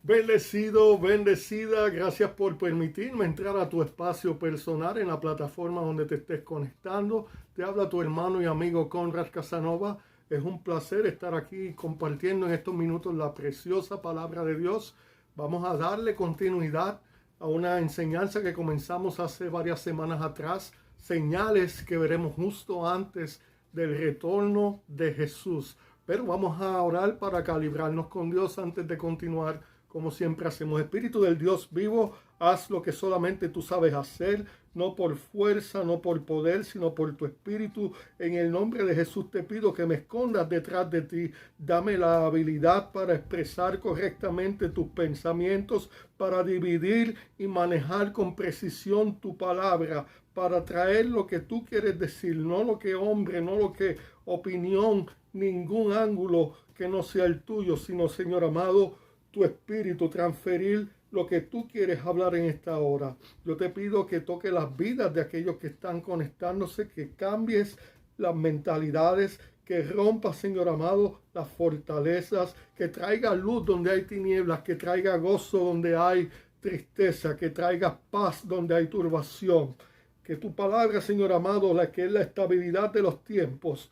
Bendecido, bendecida, gracias por permitirme entrar a tu espacio personal en la plataforma donde te estés conectando. Te habla tu hermano y amigo Conrad Casanova. Es un placer estar aquí compartiendo en estos minutos la preciosa palabra de Dios. Vamos a darle continuidad a una enseñanza que comenzamos hace varias semanas atrás, señales que veremos justo antes del retorno de Jesús. Pero vamos a orar para calibrarnos con Dios antes de continuar. Como siempre hacemos, Espíritu del Dios vivo, haz lo que solamente tú sabes hacer, no por fuerza, no por poder, sino por tu Espíritu. En el nombre de Jesús te pido que me escondas detrás de ti. Dame la habilidad para expresar correctamente tus pensamientos, para dividir y manejar con precisión tu palabra, para traer lo que tú quieres decir, no lo que hombre, no lo que opinión, ningún ángulo que no sea el tuyo, sino, Señor amado, tu espíritu, transferir lo que tú quieres hablar en esta hora. Yo te pido que toque las vidas de aquellos que están conectándose, que cambies las mentalidades, que rompas, Señor amado, las fortalezas, que traiga luz donde hay tinieblas, que traiga gozo donde hay tristeza, que traiga paz donde hay turbación. Que tu palabra, Señor amado, la que es la estabilidad de los tiempos,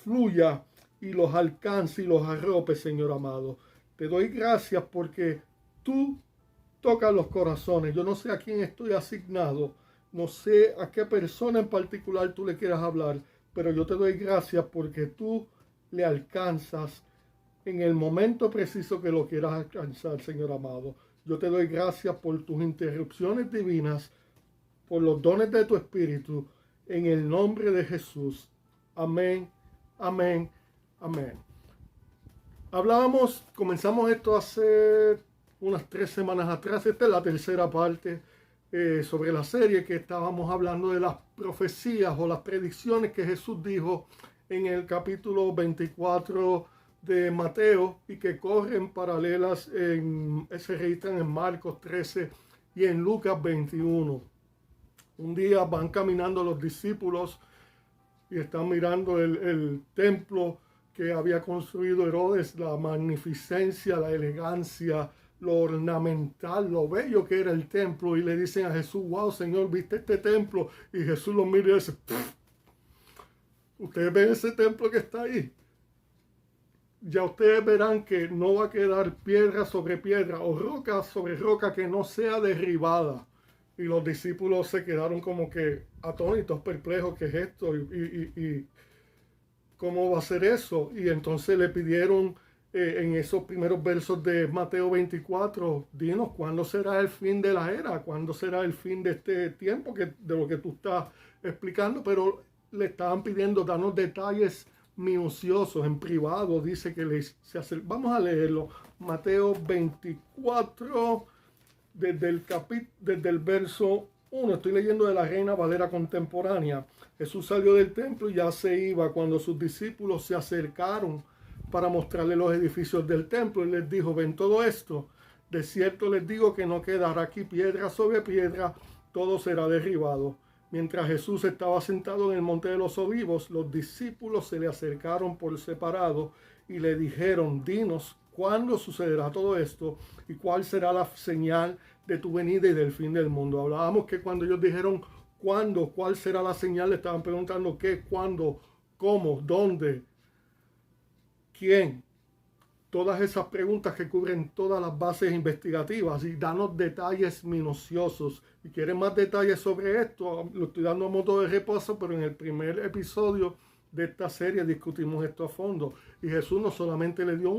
fluya y los alcance y los arrope, Señor amado. Te doy gracias porque tú tocas los corazones. Yo no sé a quién estoy asignado, no sé a qué persona en particular tú le quieras hablar, pero yo te doy gracias porque tú le alcanzas en el momento preciso que lo quieras alcanzar, Señor amado. Yo te doy gracias por tus interrupciones divinas, por los dones de tu Espíritu, en el nombre de Jesús. Amén, amén, amén. Comenzamos esto hace unas 3 semanas atrás. Esta es la tercera parte sobre la serie que estábamos hablando de las profecías o las predicciones que Jesús dijo en el capítulo 24 de Mateo y que corren paralelas, se registran en Marcos 13 y en Lucas 21. Un día van caminando los discípulos y están mirando el templo que había construido Herodes, la magnificencia, la elegancia, lo ornamental, lo bello que era el templo, y le dicen a Jesús: wow, Señor, ¿viste este templo? Y Jesús los mira y dice: ustedes ven ese templo que está ahí, ya ustedes verán que no va a quedar piedra sobre piedra o roca sobre roca que no sea derribada. Y los discípulos se quedaron como que atónitos, perplejos: ¿qué es esto? Y ¿cómo va a ser eso? Y entonces le pidieron en esos primeros versos de Mateo 24, dinos cuándo será el fin de la era, cuándo será el fin de este tiempo de lo que tú estás explicando. Pero le estaban pidiendo, danos detalles minuciosos, en privado. Dice que vamos a leerlo, Mateo 24, desde el verso 1, estoy leyendo de la Reina Valera contemporánea. Jesús salió del templo y ya se iba cuando sus discípulos se acercaron para mostrarle los edificios del templo. Y les dijo: ven todo esto, de cierto les digo que no quedará aquí piedra sobre piedra, todo será derribado. Mientras Jesús estaba sentado en el monte de los Olivos, los discípulos se le acercaron por separado y le dijeron: dinos, ¿cuándo sucederá todo esto? ¿Y cuál será la señal de tu venida y del fin del mundo? Hablábamos que cuando ellos dijeron ¿cuándo? ¿Cuál será la señal? Le estaban preguntando qué, cuándo, cómo, dónde, quién. Todas esas preguntas que cubren todas las bases investigativas, y danos detalles minuciosos. Y quieren más detalles sobre esto, lo estoy dando a modo de repaso, pero en el primer episodio de esta serie discutimos esto a fondo. Y Jesús no solamente le dio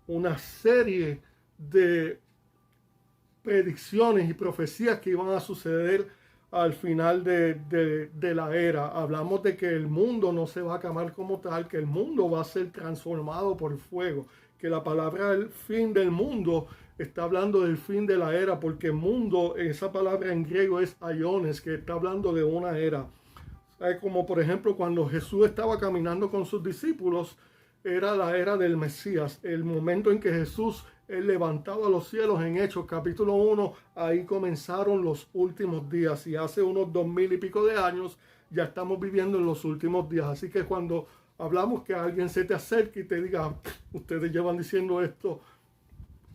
una serie de predicciones y profecías que iban a suceder al final de la era. Hablamos de que el mundo no se va a acabar como tal, que el mundo va a ser transformado por fuego, que la palabra el fin del mundo está hablando del fin de la era, porque mundo, esa palabra en griego es aiones, que está hablando de una era. Como por ejemplo cuando Jesús estaba caminando con sus discípulos, era la era del Mesías, el momento en que Jesús es levantado a los cielos. En Hechos capítulo 1, ahí comenzaron los últimos días, y hace unos 2000 y pico de años ya estamos viviendo en los últimos días. Así que cuando hablamos que alguien se te acerque y te diga: ustedes llevan diciendo esto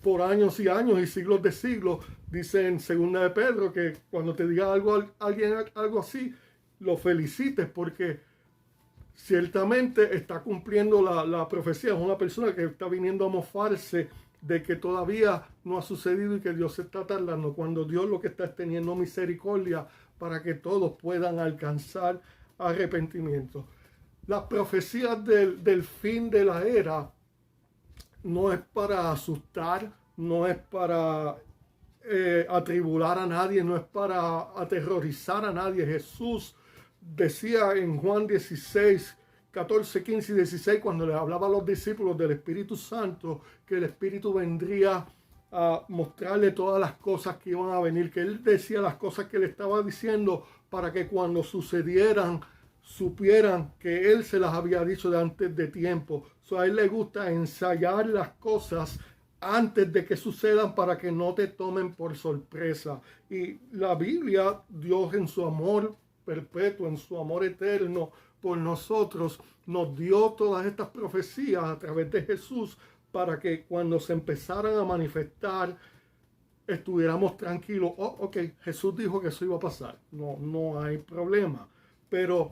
por años y años y siglos de siglos. Dice en Segunda de Pedro que cuando te diga alguien algo así, lo felicites porque ciertamente está cumpliendo la profecía. Es una persona que está viniendo a mofarse de que todavía no ha sucedido y que Dios se está tardando, cuando Dios lo que está es teniendo misericordia para que todos puedan alcanzar arrepentimiento. Las profecías del fin de la era no es para asustar, no es para atribular a nadie, no es para aterrorizar a nadie. Jesús decía en Juan 16, 14, 15 y 16, cuando le hablaba a los discípulos del Espíritu Santo, que el Espíritu vendría a mostrarle todas las cosas que iban a venir, que él decía las cosas que le estaba diciendo para que cuando sucedieran supieran que él se las había dicho de antes de tiempo. A él le gusta ensayar las cosas antes de que sucedan para que no te tomen por sorpresa. Y la Biblia, Dios en su amor perpetuo, en su amor eterno por nosotros, nos dio todas estas profecías a través de Jesús para que cuando se empezaran a manifestar estuviéramos tranquilos. Oh, ok, Jesús dijo que eso iba a pasar. No hay problema. Pero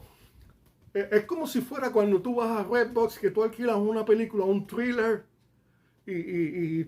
es como si fuera cuando tú vas a Redbox, que tú alquilas una película, un thriller, y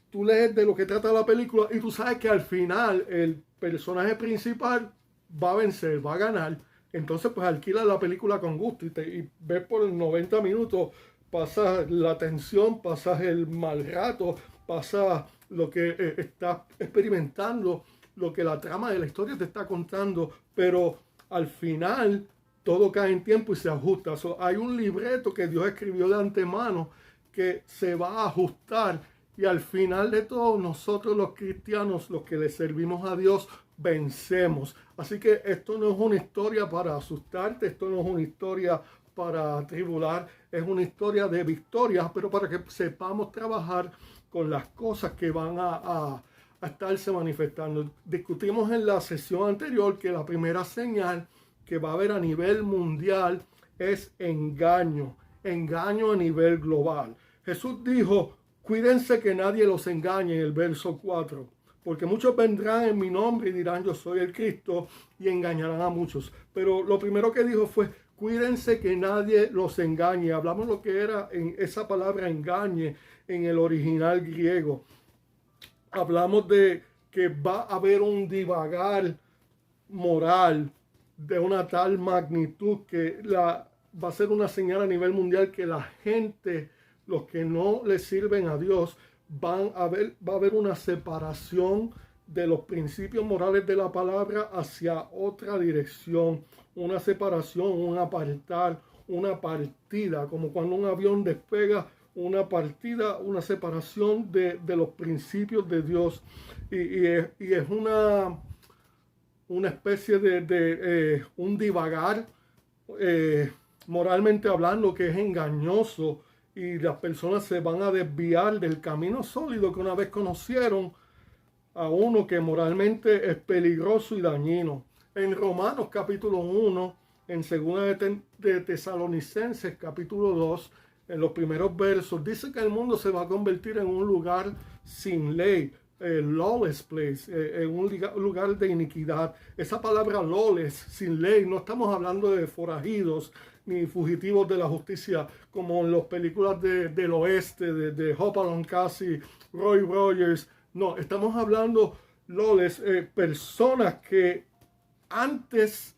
tú lees de lo que trata la película y tú sabes que al final el personaje principal va a vencer, va a ganar. Entonces pues alquilas la película con gusto y ves por 90 minutos, pasas la tensión, pasas el mal rato, pasas lo que estás experimentando, lo que la trama de la historia te está contando, pero al final todo cae en tiempo y se ajusta. Hay un libreto que Dios escribió de antemano que se va a ajustar y al final de todo nosotros los cristianos, los que le servimos a Dios, vencemos. Así que esto no es una historia para asustarte, esto no es una historia para atribular, es una historia de victorias, pero para que sepamos trabajar con las cosas que van a estarse manifestando. Discutimos en la sesión anterior que la primera señal que va a haber a nivel mundial es engaño a nivel global. Jesús dijo, cuídense que nadie los engañe, en el verso 4, porque muchos vendrán en mi nombre y dirán yo soy el Cristo y engañarán a muchos. Pero lo primero que dijo fue, cuídense que nadie los engañe. Hablamos lo que era en esa palabra engañe en el original griego. Hablamos de que va a haber un divagar moral de una tal magnitud que va a ser una señal a nivel mundial que la gente, los que no le sirven a Dios, va a haber una separación de los principios morales de la palabra hacia otra dirección, una separación, un apartar, una partida, como cuando un avión despega, una partida, una separación de los principios de Dios. Y es una especie de un divagar moralmente hablando que es engañoso y las personas se van a desviar del camino sólido que una vez conocieron a uno que moralmente es peligroso y dañino. En Romanos capítulo 1, en segunda de Tesalonicenses capítulo 2, en los primeros versos, dice que el mundo se va a convertir en un lugar sin ley, lawless place, en un lugar de iniquidad. Esa palabra lawless, sin ley, no estamos hablando de forajidos ni fugitivos de la justicia como en las películas del oeste, de Hopalong Cassidy, Roy Rogers. No, estamos hablando lawless, personas que antes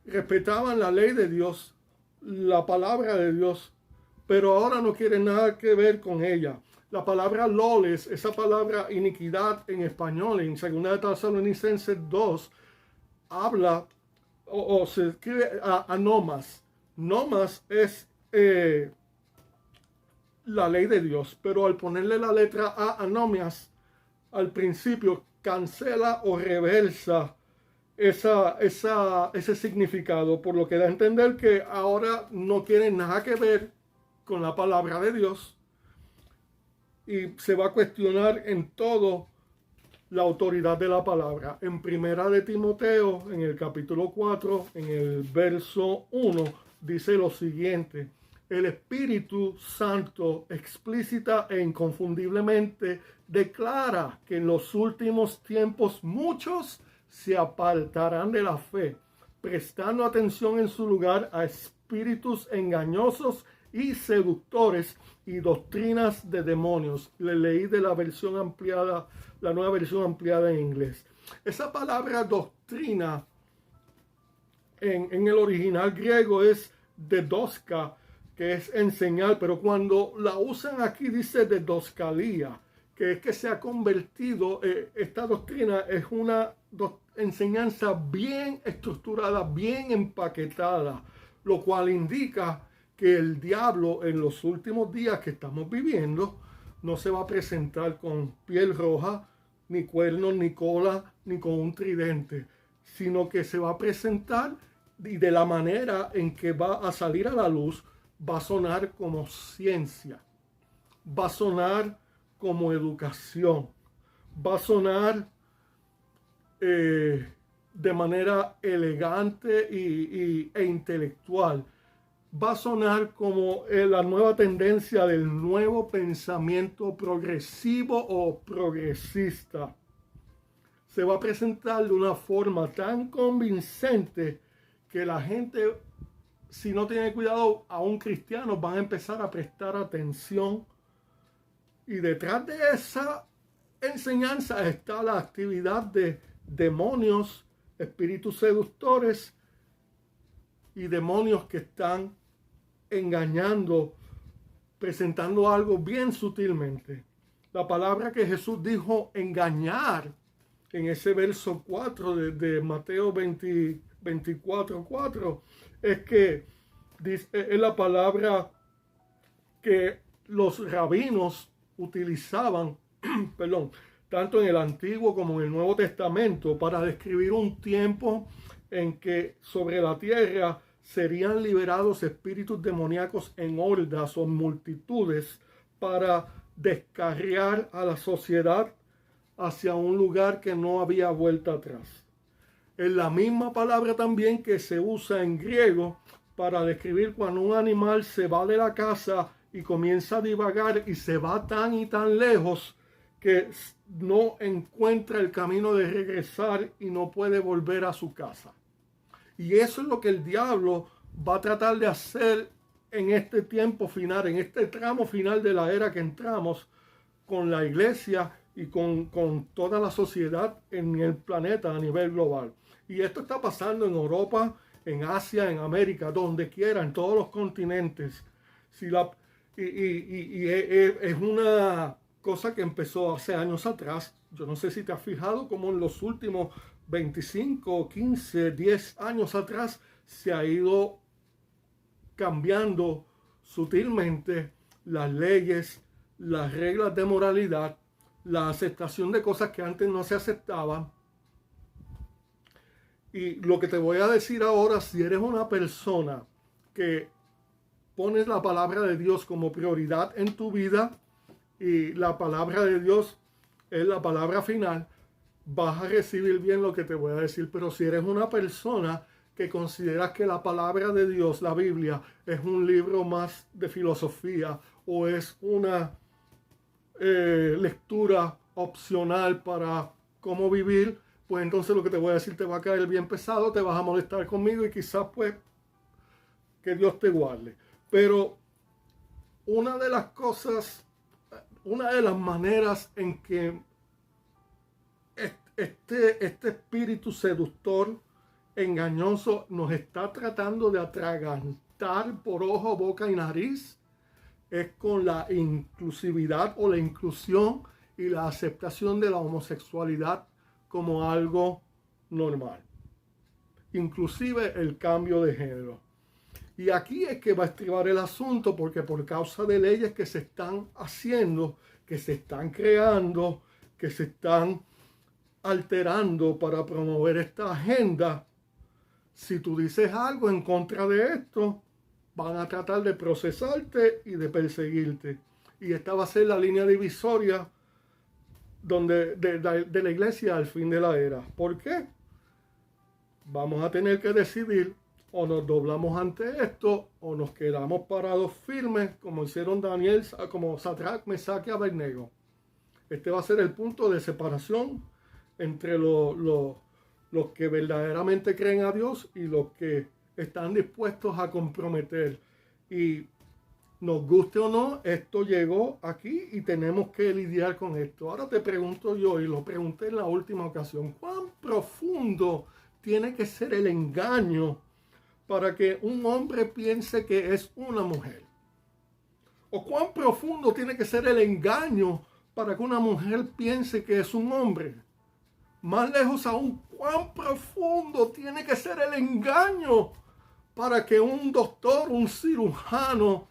respetaban la ley de Dios, la palabra de Dios, pero ahora no quieren nada que ver con ella. La palabra lawless, esa palabra iniquidad en español, en 2 de Tesalonicenses 2, habla o se escribe a nomas. Nomas es la ley de Dios, pero al ponerle la letra a nomias, al principio cancela o reversa ese significado, por lo que da a entender que ahora no tiene nada que ver con la palabra de Dios y se va a cuestionar en todo la autoridad de la palabra. En primera de Timoteo, en el capítulo 4, en el verso 1, dice lo siguiente: el Espíritu Santo explícita e inconfundiblemente declara que en los últimos tiempos muchos se apartarán de la fe, prestando atención en su lugar a espíritus engañosos y seductores y doctrinas de demonios. Le leí de la versión ampliada, la nueva versión ampliada en inglés. Esa palabra doctrina en el original griego es didoska, que es enseñar, pero cuando la usan aquí dice didoscalía, que es que se ha convertido, esta doctrina es una enseñanza bien estructurada, bien empaquetada, lo cual indica que el diablo en los últimos días que estamos viviendo no se va a presentar con piel roja, ni cuernos, ni cola, ni con un tridente, sino que se va a presentar y de la manera en que va a salir a la luz va a sonar como ciencia, va a sonar como educación, va a sonar de manera elegante e intelectual. Va a sonar como la nueva tendencia del nuevo pensamiento progresivo o progresista. Se va a presentar de una forma tan convincente que la gente, si no tiene cuidado, aún cristianos van a empezar a prestar atención. Y detrás de esa enseñanza está la actividad de demonios, espíritus seductores y demonios que están engañando, presentando algo bien sutilmente. La palabra que Jesús dijo engañar en ese verso 4 de Mateo 24:4 es que es la palabra que los rabinos utilizaban, perdón, tanto en el Antiguo como en el Nuevo Testamento para describir un tiempo en que sobre la tierra serían liberados espíritus demoníacos en hordas o multitudes para descarriar a la sociedad hacia un lugar que no había vuelta atrás. Es la misma palabra también que se usa en griego para describir cuando un animal se va de la casa y comienza a divagar y se va tan y tan lejos que no encuentra el camino de regresar y no puede volver a su casa. Y eso es lo que el diablo va a tratar de hacer en este tiempo final, en este tramo final de la era que entramos con la iglesia y con toda la sociedad en el planeta a nivel global. Y esto está pasando en Europa, en Asia, en América, donde quiera, en todos los continentes. Es una cosa que empezó hace años atrás. Yo no sé si te has fijado cómo en los últimos 25, 15, 10 años atrás se ha ido cambiando sutilmente las leyes, las reglas de moralidad, la aceptación de cosas que antes no se aceptaban. Y lo que te voy a decir ahora, si eres una persona que pones la palabra de Dios como prioridad en tu vida y la palabra de Dios es la palabra final, vas a recibir bien lo que te voy a decir. Pero si eres una persona que consideras que la palabra de Dios, la Biblia, es un libro más de filosofía o es una lectura opcional para cómo vivir, pues entonces lo que te voy a decir te va a caer bien pesado, te vas a molestar conmigo y quizás pues que Dios te guarde. Pero una de las cosas, una de las maneras en que este espíritu seductor, engañoso, nos está tratando de atragantar por ojo, boca y nariz, es con la inclusividad o la inclusión y la aceptación de la homosexualidad como algo normal. Inclusive el cambio de género. Y aquí es que va a estribar el asunto, porque por causa de leyes que se están haciendo, que se están creando, que se están alterando para promover esta agenda, si tú dices algo en contra de esto, van a tratar de procesarte y de perseguirte. Y esta va a ser la línea divisoria de la iglesia al fin de la era. ¿Por qué? Vamos a tener que decidir o nos doblamos ante esto, o nos quedamos parados firmes, como hicieron Daniel, como Sadrach, Mesach y Abednego. Este va a ser el punto de separación entre los que verdaderamente creen a Dios y los que están dispuestos a comprometer. Y nos guste o no, esto llegó aquí y tenemos que lidiar con esto. Ahora te pregunto yo, y lo pregunté en la última ocasión, ¿cuán profundo tiene que ser el engaño para que un hombre piense que es una mujer? ¿O cuán profundo tiene que ser el engaño para que una mujer piense que es un hombre? Más lejos aún, ¿cuán profundo tiene que ser el engaño para que un doctor, un cirujano,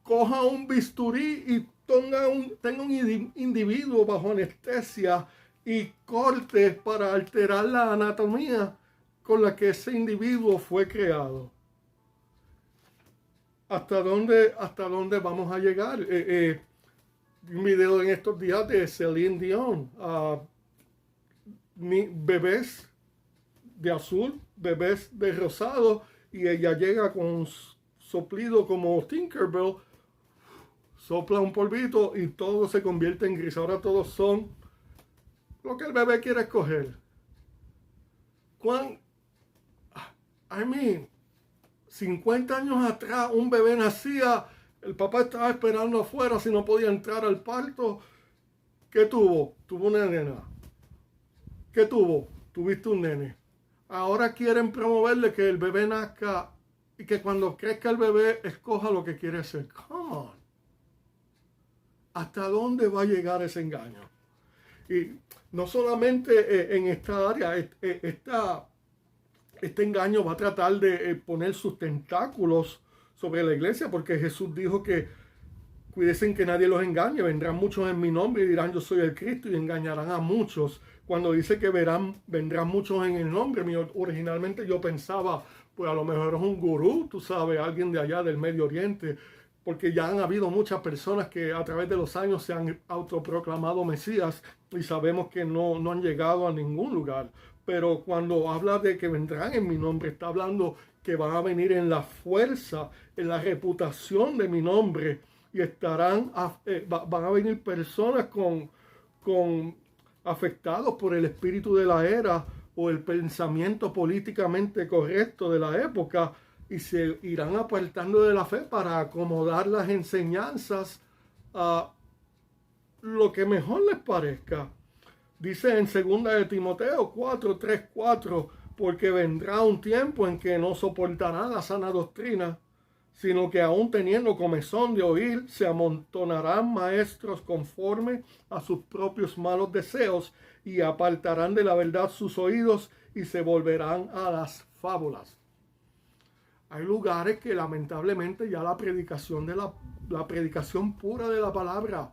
coja un bisturí y tenga un individuo bajo anestesia y corte para alterar la anatomía con la que ese individuo fue creado? ¿Hasta dónde vamos a llegar? Un video en estos días de Celine Dion, bebés de azul, bebés de rosado, y ella llega con un soplido como Tinkerbell, sopla un polvito y todo se convierte en gris. Ahora todos son lo que el bebé quiere escoger. I mean, 50 años atrás un bebé nacía, el papá estaba esperando afuera si no podía entrar al parto. ¿Qué tuvo? Tuvo una nena. ¿Qué tuvo? Tuviste un nene. Ahora quieren promoverle que el bebé nazca y que cuando crezca el bebé escoja lo que quiere ser. Come on. ¿Hasta dónde va a llegar ese engaño? Y no solamente en esta área, este engaño va a tratar de poner sus tentáculos sobre la iglesia, porque Jesús dijo que cuídense que nadie los engañe, vendrán muchos en mi nombre y dirán yo soy el Cristo y engañarán a muchos. Cuando dice que vendrán muchos en el nombre mío, originalmente yo pensaba, pues a lo mejor es un gurú, tú sabes, alguien de allá del Medio Oriente, porque ya han habido muchas personas que a través de los años se han autoproclamado Mesías y sabemos que no han llegado a ningún lugar. Pero cuando habla de que vendrán en mi nombre, está hablando que van a venir en la fuerza, en la reputación de mi nombre, y van a venir personas con afectados por el espíritu de la era o el pensamiento políticamente correcto de la época, y se irán apartando de la fe para acomodar las enseñanzas a lo que mejor les parezca. Dice en 2 de Timoteo 4:3-4, porque vendrá un tiempo en que no soportarán la sana doctrina, sino que aún teniendo comezón de oír, se amontonarán maestros conforme a sus propios malos deseos y apartarán de la verdad sus oídos y se volverán a las fábulas. Hay lugares que lamentablemente ya la predicación la predicación pura de la palabra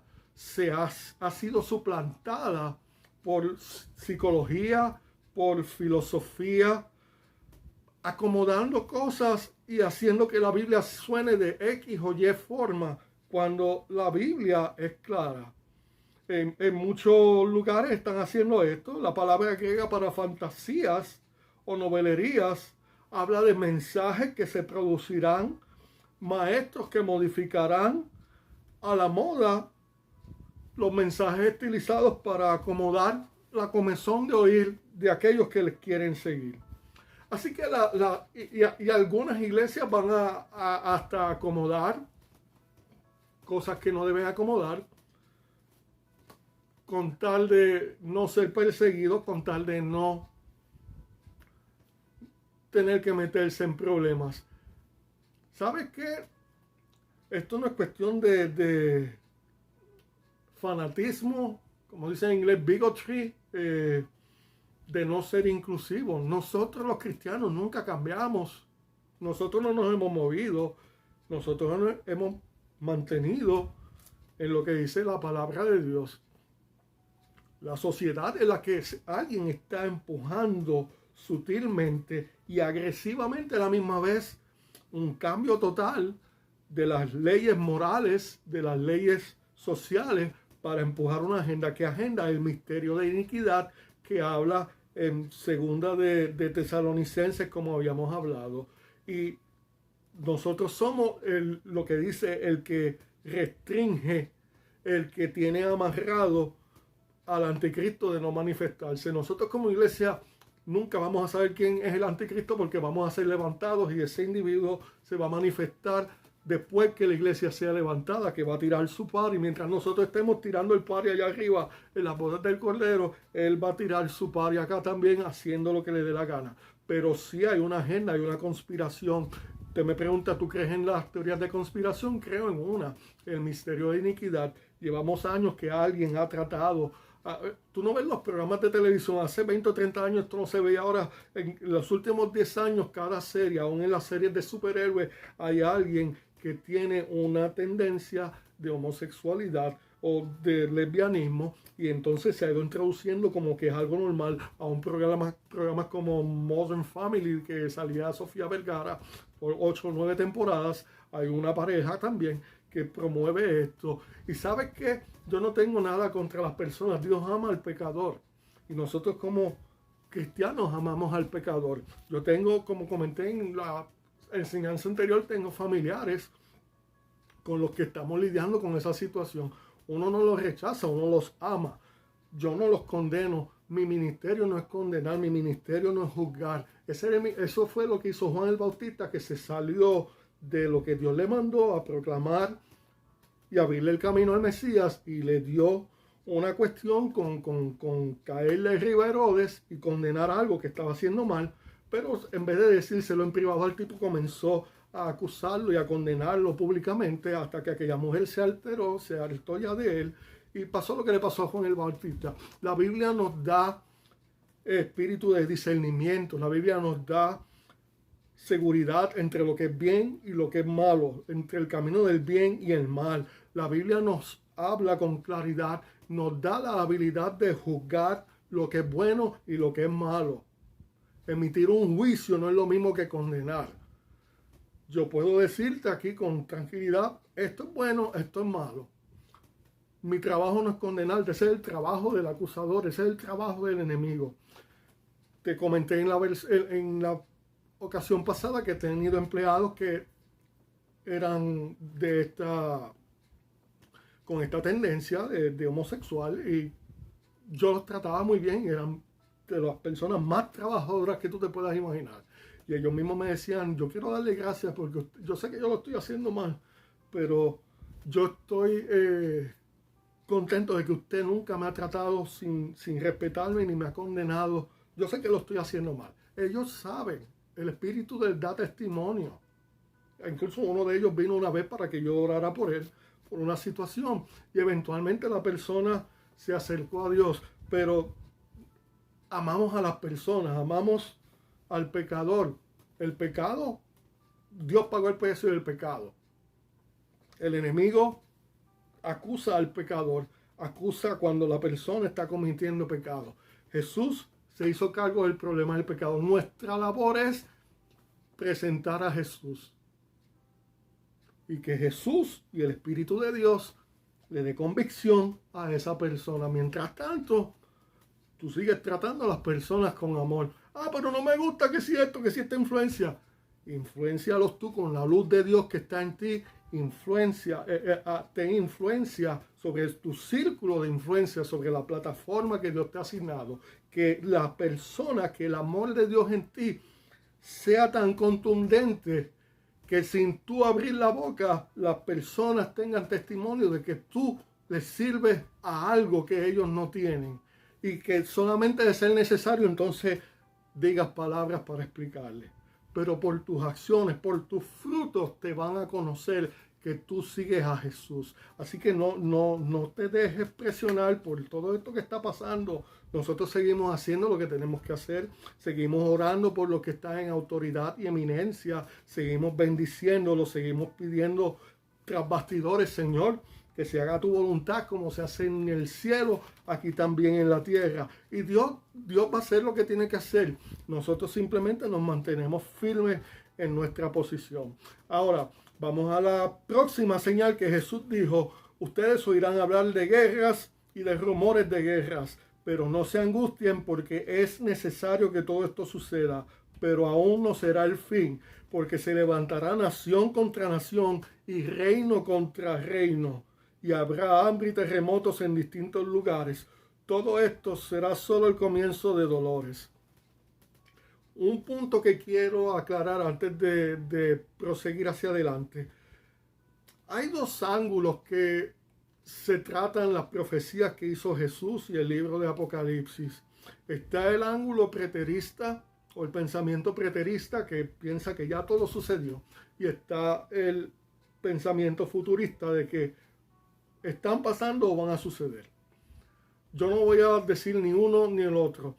ha sido suplantada por psicología, por filosofía, acomodando cosas y haciendo que la Biblia suene de X o Y forma, cuando la Biblia es clara. En muchos lugares están haciendo esto. La palabra griega para fantasías o novelerías habla de mensajes que se producirán, maestros que modificarán a la moda los mensajes estilizados para acomodar la comezón de oír de aquellos que les quieren seguir. Así que algunas iglesias van a hasta acomodar cosas que no deben acomodar, con tal de no ser perseguidos, con tal de no tener que meterse en problemas. ¿Sabes qué? Esto no es cuestión de fanatismo, como dice en inglés, bigotry, de no ser inclusivos. Nosotros los cristianos nunca cambiamos. Nosotros no nos hemos movido. Nosotros nos hemos mantenido en lo que dice la palabra de Dios. La sociedad en la que alguien está empujando sutilmente y agresivamente a la misma vez un cambio total de las leyes morales, de las leyes sociales, para empujar una agenda. ¿Qué agenda? El misterio de iniquidad que habla en segunda de Tesalonicenses, como habíamos hablado. Y nosotros somos lo que dice el que restringe, el que tiene amarrado al anticristo de no manifestarse. Nosotros como iglesia nunca vamos a saber quién es el anticristo porque vamos a ser levantados y ese individuo se va a manifestar después que la iglesia sea levantada, que va a tirar su par, y mientras nosotros estemos tirando el par allá arriba en las bodas del Cordero, él va a tirar su par y acá también haciendo lo que le dé la gana. Pero sí hay una agenda, hay una conspiración. Usted me pregunta, ¿tú crees en las teorías de conspiración? Creo en una, el misterio de iniquidad. Llevamos años que alguien ha tratado. Tú no ves los programas de televisión, hace 20 o 30 años esto no se veía, ahora en los últimos 10 años cada serie, aún en las series de superhéroes, hay alguien que tiene una tendencia de homosexualidad o de lesbianismo y entonces se ha ido introduciendo como que es algo normal a un programas como Modern Family que salía Sofía Vergara por 8 o 9 temporadas. Hay una pareja también que promueve esto. Y ¿sabes qué? Yo no tengo nada contra las personas. Dios ama al pecador. Y nosotros como cristianos amamos al pecador. Yo tengo, como comenté en la enseñanza anterior, tengo familiares con los que estamos lidiando con esa situación. Uno no los rechaza, uno los ama. Yo no los condeno. Mi ministerio no es condenar, mi ministerio no es juzgar. Eso fue lo que hizo Juan el Bautista, que se salió de lo que Dios le mandó a proclamar y abrirle el camino al Mesías y le dio una cuestión con caerle arriba a Herodes y condenar algo que estaba haciendo mal, pero en vez de decírselo en privado al tipo comenzó a acusarlo y a condenarlo públicamente hasta que aquella mujer se alteró, se hartó ya de él y pasó lo que le pasó a Juan el Bautista. La Biblia nos da espíritu de discernimiento, la Biblia nos da seguridad entre lo que es bien y lo que es malo, entre el camino del bien y el mal. La Biblia nos habla con claridad, nos da la habilidad de juzgar lo que es bueno y lo que es malo. Emitir un juicio no es lo mismo que condenar. Yo puedo decirte aquí con tranquilidad, esto es bueno, esto es malo. Mi trabajo no es condenarte, ese es el trabajo del acusador, ese es el trabajo del enemigo. Te comenté en la ocasión pasada que he tenido empleados que eran con esta tendencia de homosexual y yo los trataba muy bien, eran de las personas más trabajadoras que tú te puedas imaginar. Y ellos mismos me decían, yo quiero darle gracias porque yo sé que yo lo estoy haciendo mal, pero yo estoy contento de que usted nunca me ha tratado sin respetarme ni me ha condenado. Yo sé que lo estoy haciendo mal. Ellos saben, el Espíritu les da testimonio. Incluso uno de ellos vino una vez para que yo orara por él, por una situación, y eventualmente la persona se acercó a Dios. Pero amamos a las personas, amamos al pecador. El pecado, Dios pagó el precio del pecado. El enemigo acusa al pecador, acusa cuando la persona está cometiendo pecado. Jesús se hizo cargo del problema del pecado. Nuestra labor es presentar a Jesús. Y que Jesús y el Espíritu de Dios le dé convicción a esa persona. Mientras tanto, tú sigues tratando a las personas con amor. Pero no me gusta que si esto, que si esta influencia. Influéncialos tú con la luz de Dios que está en ti. Ten influencia sobre tu círculo de influencia, sobre la plataforma que Dios te ha asignado. Que la persona, que el amor de Dios en ti sea tan contundente que sin tú abrir la boca, las personas tengan testimonio de que tú les sirves a algo que ellos no tienen. Y que solamente de ser necesario, entonces digas palabras para explicarles. Pero por tus acciones, por tus frutos, te van a conocer que tú sigues a Jesús. Así que no te dejes presionar por todo esto que está pasando. Nosotros seguimos haciendo lo que tenemos que hacer. Seguimos orando por los que están en autoridad y eminencia. Seguimos bendiciéndolo. Seguimos pidiendo tras bastidores, Señor, que se haga tu voluntad como se hace en el cielo, aquí también en la tierra. Y Dios va a hacer lo que tiene que hacer. Nosotros simplemente nos mantenemos firmes en nuestra posición. Ahora, vamos a la próxima señal que Jesús dijo. Ustedes oirán hablar de guerras y de rumores de guerras, pero no se angustien porque es necesario que todo esto suceda, pero aún no será el fin, porque se levantará nación contra nación y reino contra reino, y habrá hambre y terremotos en distintos lugares. Todo esto será solo el comienzo de dolores. Un punto que quiero aclarar antes de proseguir hacia adelante. Hay dos ángulos que se tratan las profecías que hizo Jesús y el libro de Apocalipsis. Está el ángulo preterista o el pensamiento preterista que piensa que ya todo sucedió. Y está el pensamiento futurista de que están pasando o van a suceder. Yo no voy a decir ni uno ni el otro.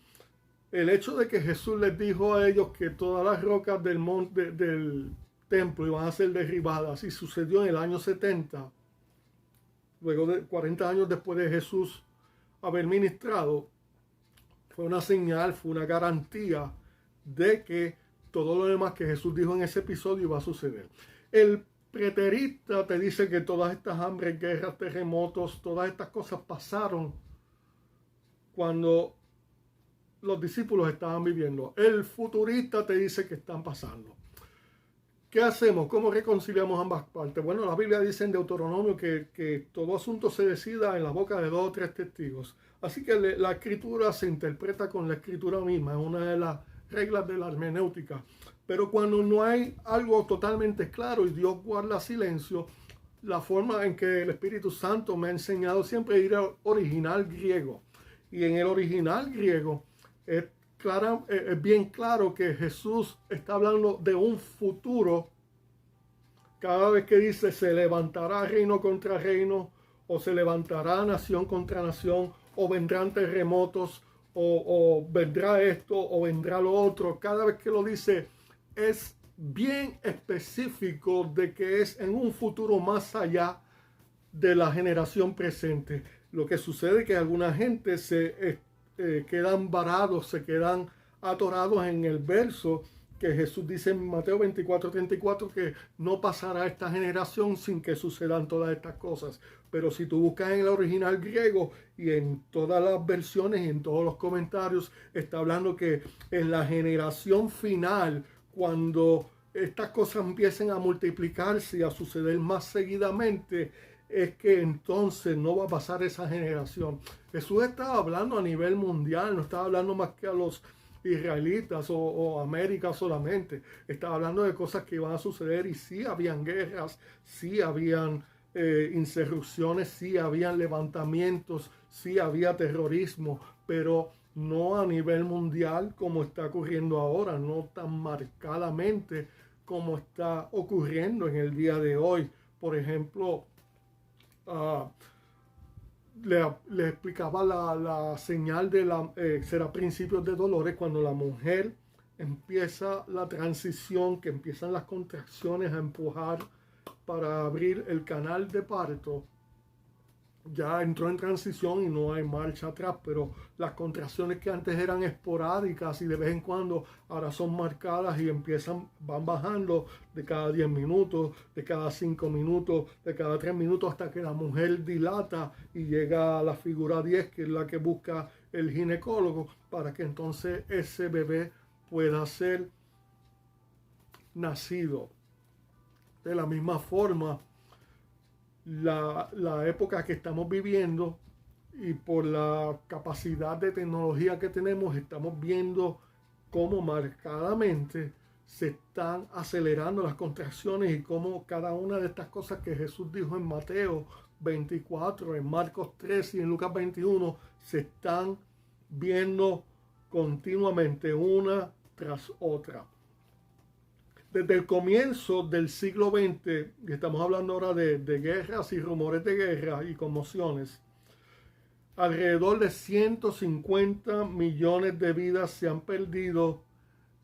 El hecho de que Jesús les dijo a ellos que todas las rocas del monte del templo iban a ser derribadas y sucedió en el año 70, luego de 40 años después de Jesús haber ministrado, fue una señal, fue una garantía de que todo lo demás que Jesús dijo en ese episodio iba a suceder. El preterista te dice que todas estas hambres, guerras, terremotos, todas estas cosas pasaron cuando los discípulos estaban viviendo. El futurista te dice que están pasando. ¿Qué hacemos? ¿Cómo reconciliamos ambas partes? Bueno, la Biblia dice en Deuteronomio que todo asunto se decida en la boca de 2 o 3 testigos. Así que la escritura se interpreta con la escritura misma, es una de las reglas de la hermenéutica. Pero cuando no hay algo totalmente claro y Dios guarda silencio, la forma en que el Espíritu Santo me ha enseñado siempre es ir al original griego. Y en el original griego es bien claro que Jesús está hablando de un futuro. Cada vez que dice se levantará reino contra reino, o se levantará nación contra nación, o vendrán terremotos, o vendrá esto, o vendrá lo otro. Cada vez que lo dice es bien específico de que es en un futuro más allá de la generación presente. Lo que sucede es que alguna gente se quedan varados, se quedan atorados en el verso que Jesús dice en Mateo 24:34 que no pasará esta generación sin que sucedan todas estas cosas. Pero si tú buscas en el original griego y en todas las versiones y en todos los comentarios, está hablando que en la generación final, cuando estas cosas empiecen a multiplicarse y a suceder más seguidamente, es que entonces no va a pasar esa generación. Jesús estaba hablando a nivel mundial, no estaba hablando más que a los israelitas o América solamente. Estaba hablando de cosas que iban a suceder y sí habían guerras, sí habían insurrecciones, sí habían levantamientos, sí había terrorismo, pero no a nivel mundial como está ocurriendo ahora, no tan marcadamente como está ocurriendo en el día de hoy. Por ejemplo, le explicaba la señal de será principios de dolores cuando la mujer empieza la transición, que empiezan las contracciones a empujar para abrir el canal de parto. Ya entró en transición y no hay marcha atrás, pero las contracciones que antes eran esporádicas y de vez en cuando ahora son marcadas y van bajando de cada 10 minutos, de cada 5 minutos, de cada 3 minutos hasta que la mujer dilata y llega a la figura 10, que es la que busca el ginecólogo, para que entonces ese bebé pueda ser nacido. De la misma forma, la época que estamos viviendo y por la capacidad de tecnología que tenemos, estamos viendo cómo marcadamente se están acelerando las contracciones y cómo cada una de estas cosas que Jesús dijo en Mateo 24, en Marcos 3 y en Lucas 21 se están viendo continuamente una tras otra. Desde el comienzo del siglo XX, y estamos hablando ahora de guerras y rumores de guerra y conmociones, alrededor de 150 millones de vidas se han perdido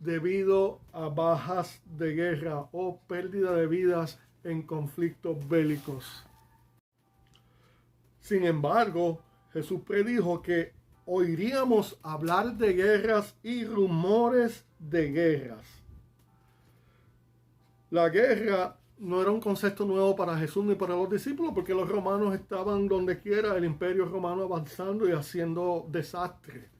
debido a bajas de guerra o pérdida de vidas en conflictos bélicos. Sin embargo, Jesús predijo que oiríamos hablar de guerras y rumores de guerras. La guerra no era un concepto nuevo para Jesús ni para los discípulos, porque los romanos estaban donde quiera, el imperio romano avanzando y haciendo desastre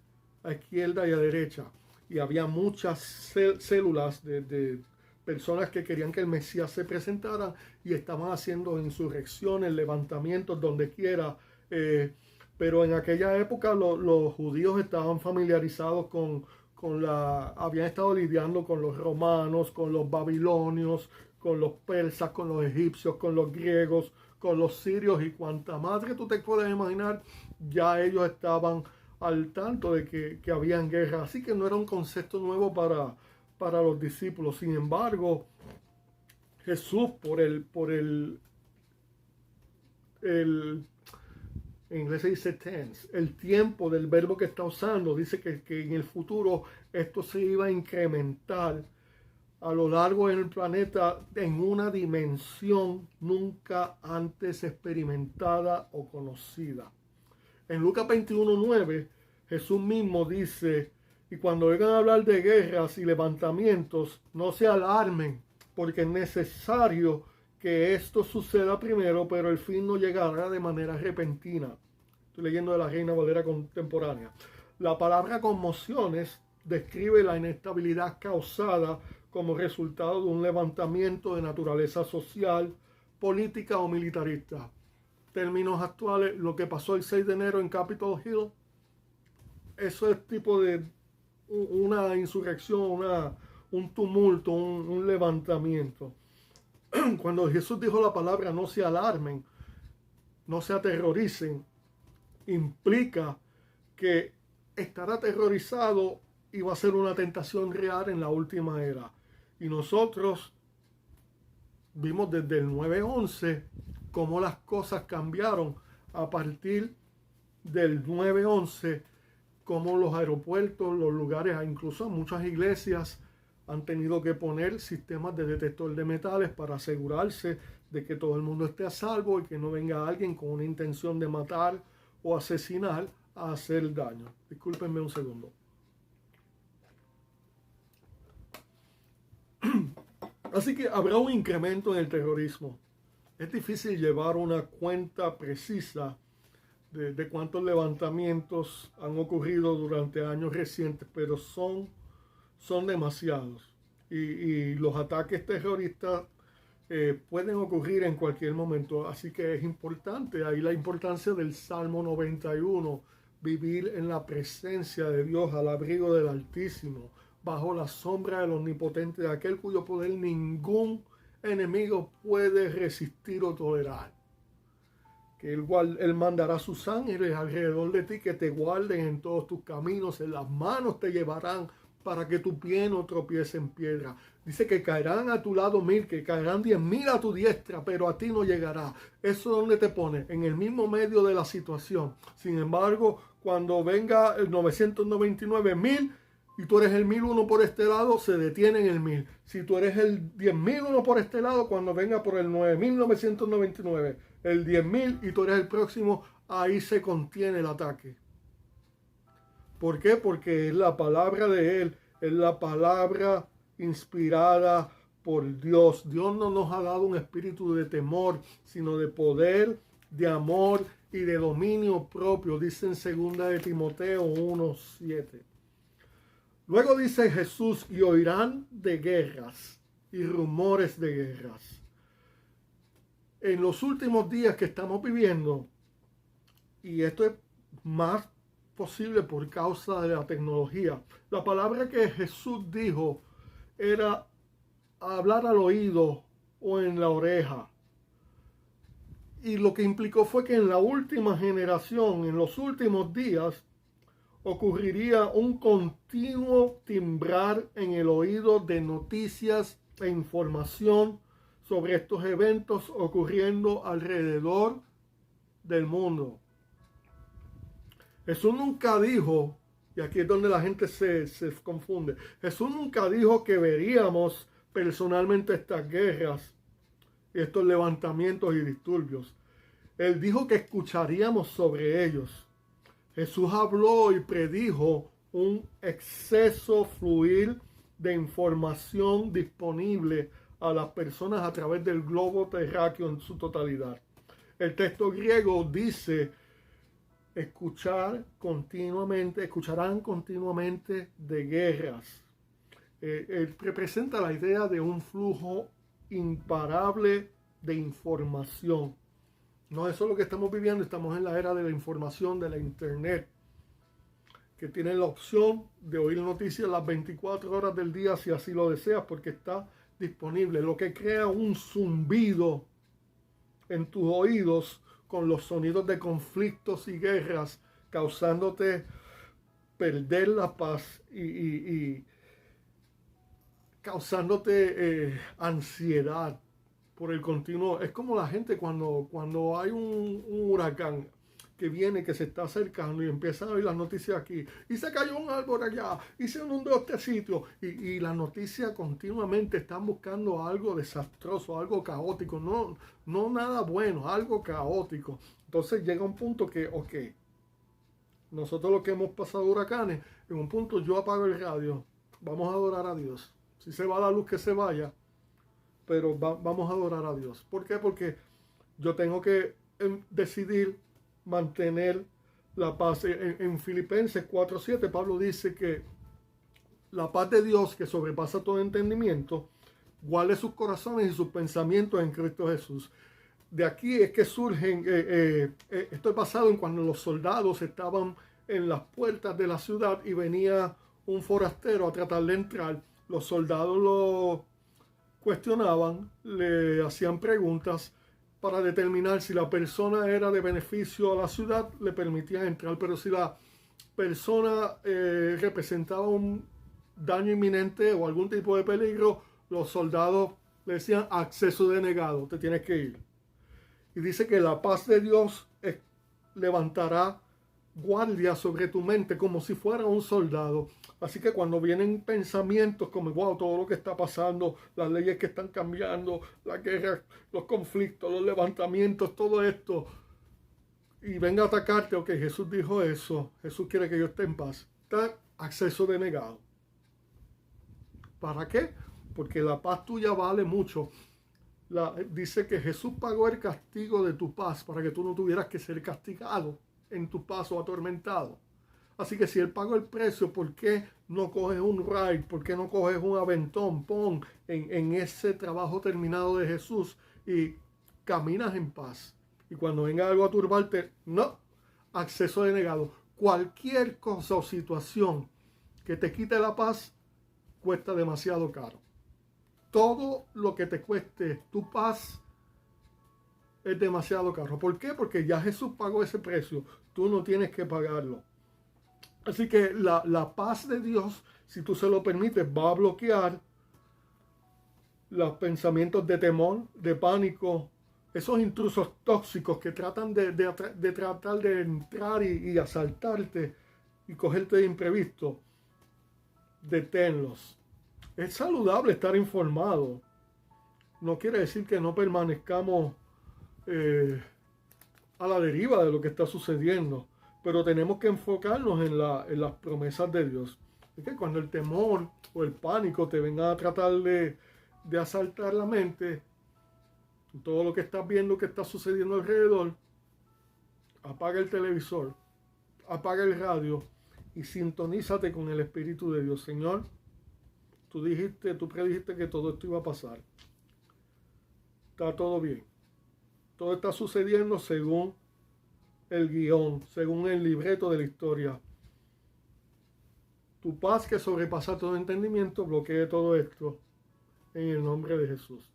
a izquierda y a derecha. Y había muchas células de personas que querían que el Mesías se presentara y estaban haciendo insurrecciones, levantamientos donde quiera. Pero en aquella época los judíos estaban familiarizados habían estado lidiando con los romanos, con los babilonios, con los persas, con los egipcios, con los griegos, con los sirios y cuanta madre tú te puedes imaginar, ya ellos estaban al tanto de que habían guerra. Así que no era un concepto nuevo para los discípulos. Sin embargo, Jesús, en inglés se dice tense, el tiempo del verbo que está usando, dice que en el futuro esto se iba a incrementar a lo largo del planeta en una dimensión nunca antes experimentada o conocida. En Lucas 21:9, Jesús mismo dice, y cuando oigan hablar de guerras y levantamientos, no se alarmen, porque es necesario que esto suceda primero, pero el fin no llegará de manera repentina. Estoy leyendo de la Reina Valera contemporánea. La palabra conmociones describe la inestabilidad causada como resultado de un levantamiento de naturaleza social, política o militarista. Términos actuales, lo que pasó el 6 de enero en Capitol Hill, eso es tipo de una insurrección, un tumulto, un levantamiento. Cuando Jesús dijo la palabra no se alarmen, no se aterroricen, implica que estar aterrorizado iba a ser una tentación real en la última era. Y nosotros vimos desde el 9/11 cómo las cosas cambiaron a partir del 9/11, cómo los aeropuertos, los lugares, incluso muchas iglesias han tenido que poner sistemas de detector de metales para asegurarse de que todo el mundo esté a salvo y que no venga alguien con una intención de matar o asesinar a hacer daño. Discúlpenme un segundo. Así que habrá un incremento en el terrorismo. Es difícil llevar una cuenta precisa de cuántos levantamientos han ocurrido durante años recientes, pero son demasiados. Y los ataques terroristas pueden ocurrir en cualquier momento. Así que es importante, ahí la importancia del Salmo 91, vivir en la presencia de Dios, al abrigo del Altísimo, bajo la sombra del Omnipotente, de aquel cuyo poder ningún enemigo puede resistir o tolerar. Que él mandará sus ángeles alrededor de ti, que te guarden en todos tus caminos, en las manos te llevarán para que tu pie no tropiece en piedra. Dice que caerán a tu lado 1000, que caerán 10,000 a tu diestra, pero a ti no llegará. ¿Eso dónde te pone? En el mismo medio de la situación. Sin embargo, cuando venga el 999,000 y tú eres el 1001 por este lado, se detiene en el 1000. Si tú eres el 10,001 por este lado, cuando venga por el 9,999, el 10,000 y tú eres el próximo, ahí se contiene el ataque. ¿Por qué? Porque es la palabra de Él, es la palabra inspirada por Dios. Dios no nos ha dado un espíritu de temor, sino de poder, de amor y de dominio propio, dice en 2 de Timoteo 1:7. Luego dice Jesús, y oirán de guerras y rumores de guerras. En los últimos días que estamos viviendo, y esto es más posible por causa de la tecnología, la palabra que Jesús dijo era hablar al oído o en la oreja. Y lo que implicó fue que en la última generación, en los últimos días, ocurriría un continuo timbrar en el oído de noticias e información sobre estos eventos ocurriendo alrededor del mundo. Jesús nunca dijo, y aquí es donde la gente se confunde, Jesús nunca dijo que veríamos personalmente estas guerras, estos levantamientos y disturbios. Él dijo que escucharíamos sobre ellos. Jesús habló y predijo un exceso fluir de información disponible a las personas a través del globo terráqueo en su totalidad. El texto griego dice, escucharán continuamente de guerras. representa la idea de un flujo imparable de información. No, eso es lo que estamos viviendo. Estamos en la era de la información, de la internet, que tienen la opción de oír noticias las 24 horas del día si así lo deseas, porque está disponible, lo que crea un zumbido en tus oídos con los sonidos de conflictos y guerras, causándote perder la paz y causándote ansiedad por el continuo. Es como la gente cuando hay un huracán que viene, que se está acercando y empiezan a oír las noticias aquí, y se cayó un árbol allá, y se inundó este sitio, y las noticias continuamente están buscando algo desastroso, algo caótico, no nada bueno, algo caótico. Entonces llega un punto que, ok, nosotros los que hemos pasado huracanes, en un punto yo apago el radio, vamos a adorar a Dios. Si se va la luz, que se vaya, pero vamos a adorar a Dios. ¿Por qué? Porque yo tengo que decidir mantener la paz. En Filipenses 4:7 Pablo dice que la paz de Dios, que sobrepasa todo entendimiento, guarde sus corazones y sus pensamientos en Cristo Jesús. De aquí es que surgen, esto es basado en cuando los soldados estaban en las puertas de la ciudad y venía un forastero a tratar de entrar. Los soldados lo cuestionaban, le hacían preguntas para determinar si la persona era de beneficio a la ciudad, le permitían entrar, pero si la persona representaba un daño inminente o algún tipo de peligro, los soldados le decían acceso denegado, te tienes que ir. Y dice que la paz de Dios levantará guardia sobre tu mente como si fuera un soldado. Así que cuando vienen pensamientos como, wow, todo lo que está pasando, las leyes que están cambiando, la guerra, los conflictos, los levantamientos, todo esto, y venga a atacarte, ok, Jesús dijo eso, Jesús quiere que yo esté en paz. Está acceso denegado. ¿Para qué? Porque la paz tuya vale mucho. Dice que Jesús pagó el castigo de tu paz para que tú no tuvieras que ser castigado en tu paso atormentado. Así que si Él pagó el precio, ¿por qué no coges un ride? ¿Por qué no coges un aventón? Pon en ese trabajo terminado de Jesús y caminas en paz. Y cuando venga algo a turbarte, no, acceso denegado. Cualquier cosa o situación que te quite la paz cuesta demasiado caro. Todo lo que te cueste tu paz es demasiado caro. ¿Por qué? Porque ya Jesús pagó ese precio. Tú no tienes que pagarlo. Así que la paz de Dios, si tú se lo permites, va a bloquear los pensamientos de temor, de pánico, esos intrusos tóxicos que tratan de tratar de entrar y asaltarte y cogerte de imprevisto. Deténlos. Es saludable estar informado. No quiere decir que no permanezcamos a la deriva de lo que está sucediendo, pero tenemos que enfocarnos en las promesas de Dios. Es que cuando el temor o el pánico te venga a tratar de asaltar la mente, todo lo que estás viendo que está sucediendo alrededor, apaga el televisor, apaga el radio y sintonízate con el Espíritu de Dios. Señor, tú predijiste que todo esto iba a pasar. Está todo bien. Todo está sucediendo según el guión, según el libreto de la historia. Tu paz que sobrepasa todo entendimiento, bloquee todo esto en el nombre de Jesús.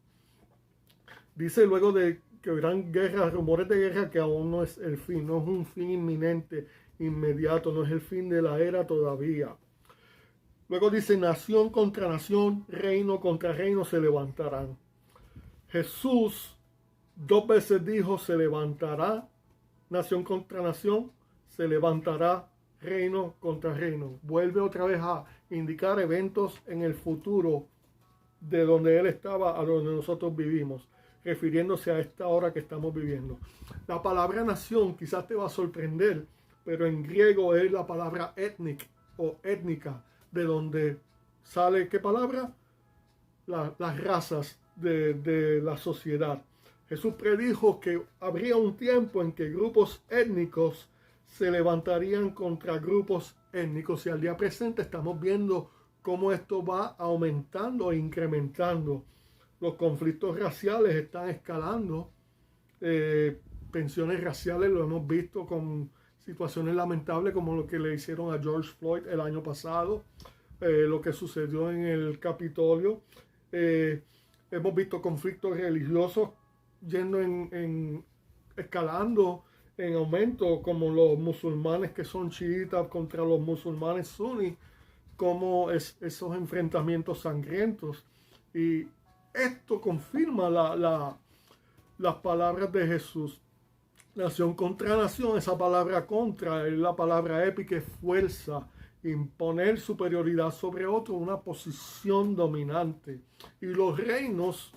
Dice luego de que habrán guerras, rumores de guerra, que aún no es el fin, no es un fin inminente, inmediato, no es el fin de la era todavía. Luego dice, nación contra nación, reino contra reino se levantarán. Jesús 2 veces dijo, se levantará nación contra nación, se levantará reino contra reino. Vuelve otra vez a indicar eventos en el futuro de donde Él estaba a donde nosotros vivimos, refiriéndose a esta hora que estamos viviendo. La palabra nación quizás te va a sorprender, pero en griego es la palabra etnic o étnica, de donde sale, ¿qué palabra? Las razas de la sociedad. Jesús predijo que habría un tiempo en que grupos étnicos se levantarían contra grupos étnicos, y al día presente estamos viendo cómo esto va aumentando e incrementando. Los conflictos raciales están escalando. Tensiones raciales lo hemos visto con situaciones lamentables como lo que le hicieron a George Floyd el año pasado, lo que sucedió en el Capitolio. Hemos visto conflictos religiosos yendo escalando en aumento, como los musulmanes que son chiitas contra los musulmanes suní, como esos enfrentamientos sangrientos. Y esto confirma las palabras de Jesús. Nación contra nación, esa palabra contra es la palabra épica, es fuerza, imponer superioridad sobre otro, una posición dominante. Y los reinos,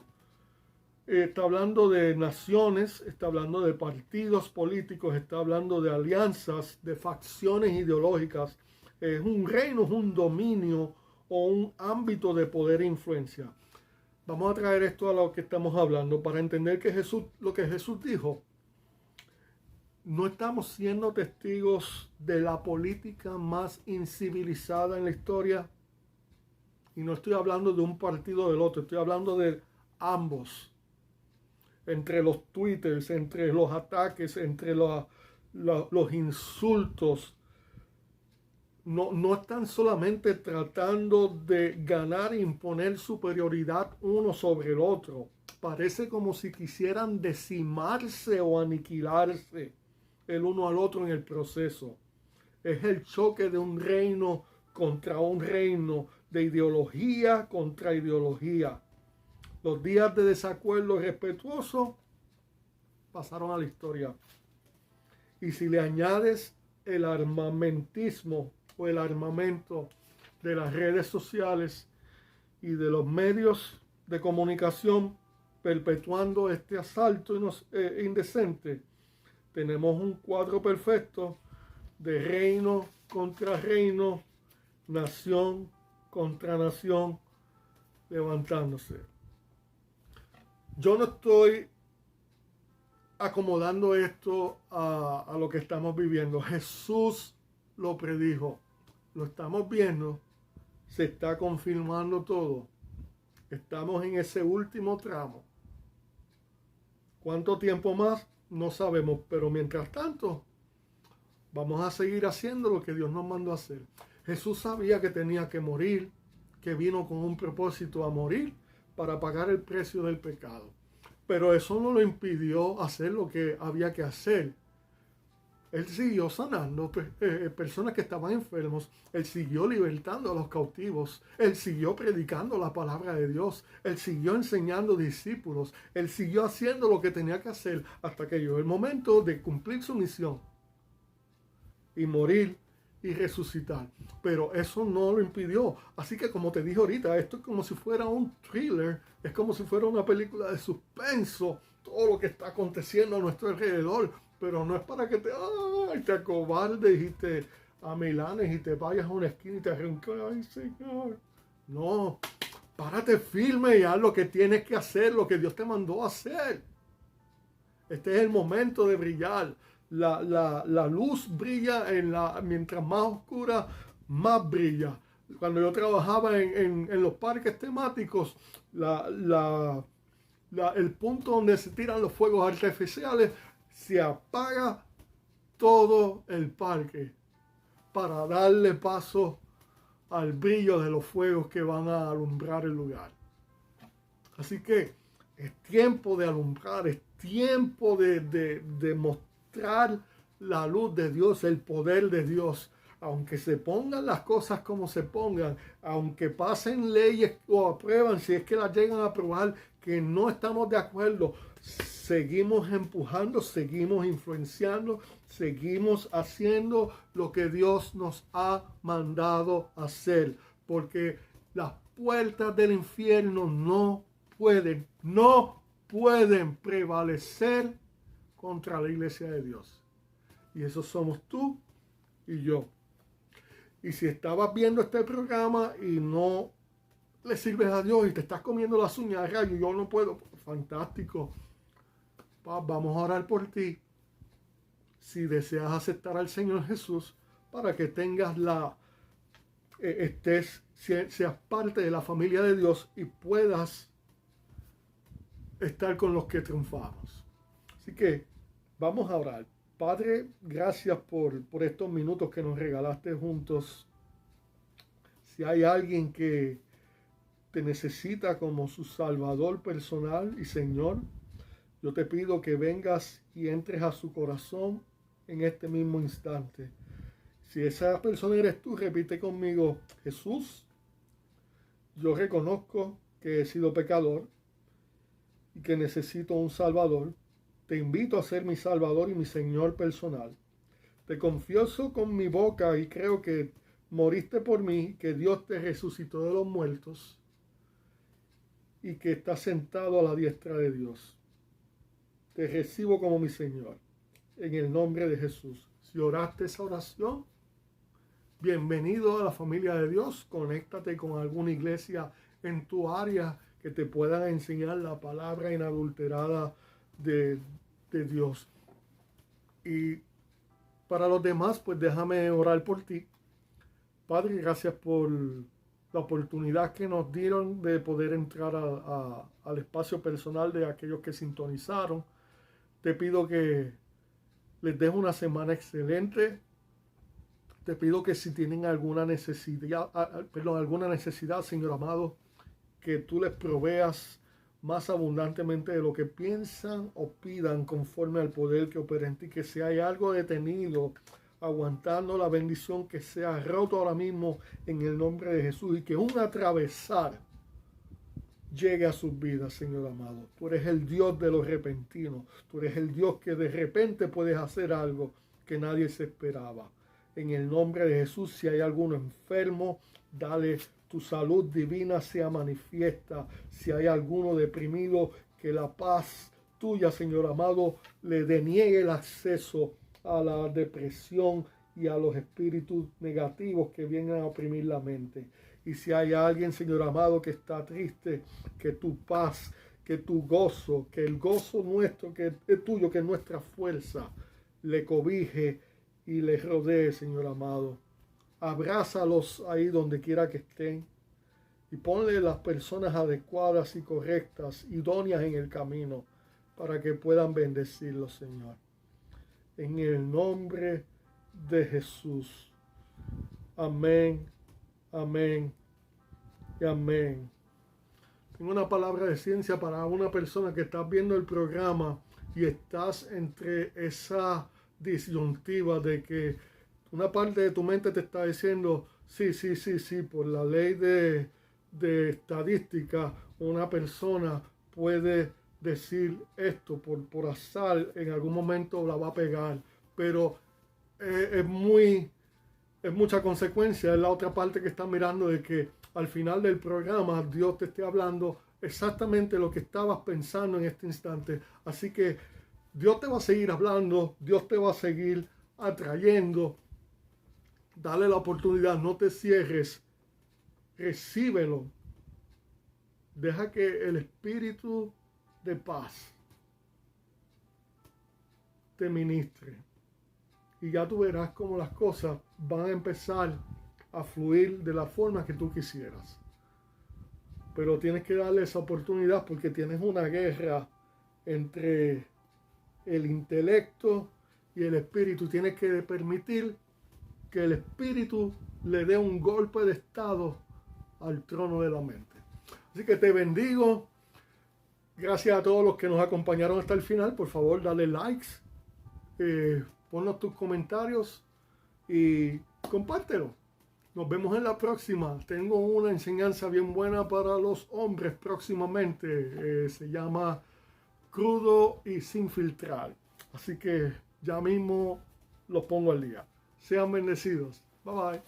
está hablando de naciones, está hablando de partidos políticos, está hablando de alianzas, de facciones ideológicas. Es un reino, es un dominio o un ámbito de poder e influencia. Vamos a traer esto a lo que estamos hablando para entender que lo que Jesús dijo. No estamos siendo testigos de la política más incivilizada en la historia. Y no estoy hablando de un partido o del otro, estoy hablando de ambos. Entre los twitters, entre los ataques, entre los insultos. No están solamente tratando de ganar e imponer superioridad uno sobre el otro. Parece como si quisieran decimarse o aniquilarse el uno al otro en el proceso. Es el choque de un reino contra un reino, de ideología contra ideología. Los días de desacuerdo respetuoso pasaron a la historia. Y si le añades el armamentismo o el armamento de las redes sociales y de los medios de comunicación perpetuando este asalto indecente, tenemos un cuadro perfecto de reino contra reino, nación contra nación levantándose. Yo no estoy acomodando esto a lo que estamos viviendo. Jesús lo predijo. Lo estamos viendo. Se está confirmando todo. Estamos en ese último tramo. ¿Cuánto tiempo más? No sabemos. Pero mientras tanto, vamos a seguir haciendo lo que Dios nos mandó a hacer. Jesús sabía que tenía que morir, que vino con un propósito a morir para pagar el precio del pecado. Pero eso no lo impidió hacer lo que había que hacer. Él siguió sanando personas que estaban enfermos. Él siguió libertando a los cautivos. Él siguió predicando la palabra de Dios. Él siguió enseñando discípulos. Él siguió haciendo lo que tenía que hacer hasta que llegó el momento de cumplir su misión y morir y resucitar. Pero eso no lo impidió. Así que, como te dije ahorita, esto es como si fuera un thriller, es como si fuera una película de suspenso, todo lo que está aconteciendo a nuestro alrededor. Pero no es para que te acobardes y te amilanes y te vayas a una esquina y te arranques. Ay, Señor. No, párate firme y haz lo que tienes que hacer, lo que Dios te mandó a hacer. Este es el momento de brillar. La luz brilla mientras más oscura, más brilla. Cuando yo trabajaba en los parques temáticos, el punto donde se tiran los fuegos artificiales, se apaga todo el parque para darle paso al brillo de los fuegos que van a alumbrar el lugar. Así que es tiempo de alumbrar, es tiempo de mostrar la luz de Dios, el poder de Dios. Aunque se pongan las cosas como se pongan, aunque pasen leyes o aprueban, si es que las llegan a aprobar, que no estamos de acuerdo, seguimos empujando, seguimos influenciando, seguimos haciendo lo que Dios nos ha mandado hacer. Porque las puertas del infierno no pueden prevalecer contra la iglesia de Dios. Y eso somos tú y yo. Y si estabas viendo este programa y no le sirves a Dios y te estás comiendo las uñas, y yo no puedo, fantástico. Vamos a orar por ti. Si deseas aceptar al Señor Jesús para que tengas seas parte de la familia de Dios y puedas estar con los que triunfamos. Así que vamos a orar. Padre, gracias por estos minutos que nos regalaste juntos. Si hay alguien que te necesita como su Salvador personal y Señor, yo te pido que vengas y entres a su corazón en este mismo instante. Si esa persona eres tú, repite conmigo: Jesús, yo reconozco que he sido pecador y que necesito un Salvador. Te invito a ser mi Salvador y mi Señor personal. Te confieso con mi boca y creo que moriste por mí, que Dios te resucitó de los muertos y que estás sentado a la diestra de Dios. Te recibo como mi Señor, en el nombre de Jesús. Si oraste esa oración, bienvenido a la familia de Dios. Conéctate con alguna iglesia en tu área que te puedan enseñar la palabra inadulterada de Dios. Y para los demás, pues déjame orar por ti. Padre, gracias por la oportunidad que nos dieron de poder entrar al espacio personal de aquellos que sintonizaron. Te pido que les des una semana excelente. Te pido que si tienen alguna necesidad, Señor amado, que tú les proveas más abundantemente de lo que piensan o pidan conforme al poder que opera en ti. Que si hay algo detenido, aguantando la bendición, que sea roto ahora mismo en el nombre de Jesús, y que un atravesar llegue a sus vidas, Señor amado. Tú eres el Dios de los repentinos. Tú eres el Dios que de repente puedes hacer algo que nadie se esperaba. En el nombre de Jesús, si hay alguno enfermo, dale tu salud divina sea manifiesta. Si hay alguno deprimido, que la paz tuya, Señor amado, le deniegue el acceso a la depresión y a los espíritus negativos que vienen a oprimir la mente. Y si hay alguien, Señor amado, que está triste, que tu paz, que tu gozo, que el gozo nuestro, que es tuyo, que es nuestra fuerza, le cobije y le rodee, Señor amado. Abrázalos ahí donde quiera que estén y ponle las personas adecuadas y correctas, idóneas en el camino, para que puedan bendecirlos, Señor. En el nombre de Jesús. Amén, amén y amén. Tengo una palabra de ciencia para una persona que está viendo el programa y estás entre esa disyuntiva de que una parte de tu mente te está diciendo sí, por la ley de estadística, una persona puede decir esto por azar, en algún momento la va a pegar, pero es mucha consecuencia. Es la otra parte que está mirando, de que al final del programa Dios te esté hablando exactamente lo que estabas pensando en este instante. Así que Dios te va a seguir hablando, Dios te va a seguir atrayendo. Dale la oportunidad, no te cierres, recíbelo. Deja que el espíritu de paz te ministre. Y ya tú verás cómo las cosas van a empezar a fluir de la forma que tú quisieras. Pero tienes que darle esa oportunidad, porque tienes una guerra entre el intelecto y el espíritu. Tienes que permitir que el espíritu le dé un golpe de estado al trono de la mente. Así que te bendigo. Gracias a todos los que nos acompañaron hasta el final. Por favor, dale likes, ponnos tus comentarios y compártelo. Nos vemos en la próxima. Tengo una enseñanza bien buena para los hombres próximamente. Se llama Crudo y sin filtrar. Así que ya mismo lo pongo al día. Sean bendecidos. Bye bye.